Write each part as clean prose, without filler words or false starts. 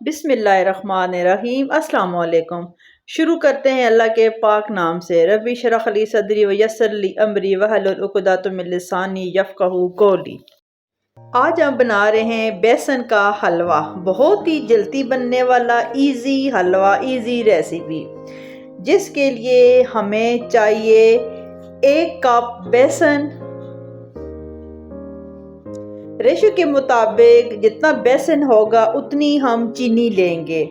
बिस्मिल्लाहिर्रहमानिर्रहीम। अस्सलाम वालेकुम। शुरू करते हैं अल्लाह के पाक नाम से। रब्बी इश्रह ली सदरी व यस्सिर ली अमरी वहलुल उक़दतम मिन लिसानी यफ़क़हू क़ौली। आज हम बना रहे हैं बेसन का हलवा। बहुत ही जल्दी बनने वाला इजी हलवा, इजी रेसिपी, जिसके लिए हमें चाहिए 1 कप बेसन। रेशो के मुताबिक जितना बेसन होगा उतनी हम चीनी लेंगे,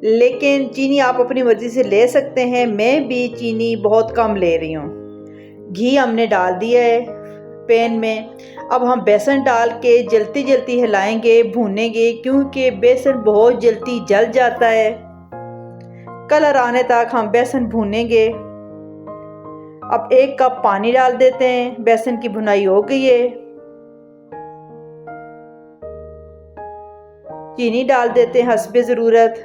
लेकिन चीनी आप अपनी मर्ज़ी से ले सकते हैं। मैं भी चीनी बहुत कम ले रही हूँ। घी हमने डाल दिया है पैन में। अब हम बेसन डाल के जल्दी जल्दी हिलाएंगे, भूनेंगे, क्योंकि बेसन बहुत जल्दी जल जाता है। कलर आने तक हम बेसन भूनेंगे। अब 1 कप पानी डाल देते हैं। बेसन की भुनाई हो गई है। चीनी डाल देते हैं हस्बे ज़रूरत।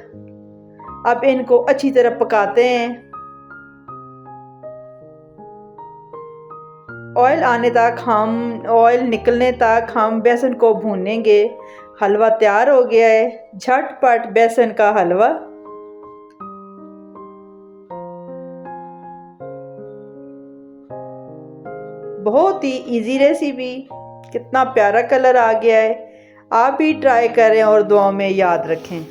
अब इनको अच्छी तरह पकाते हैं। ऑयल निकलने तक हम बेसन को भूनेंगे। हलवा तैयार हो गया है, झटपट बेसन का हलवा। बहुत ही इजी रेसिपी, कितना प्यारा कलर आ गया है। आप भी ट्राई करें और दुआ में याद रखें।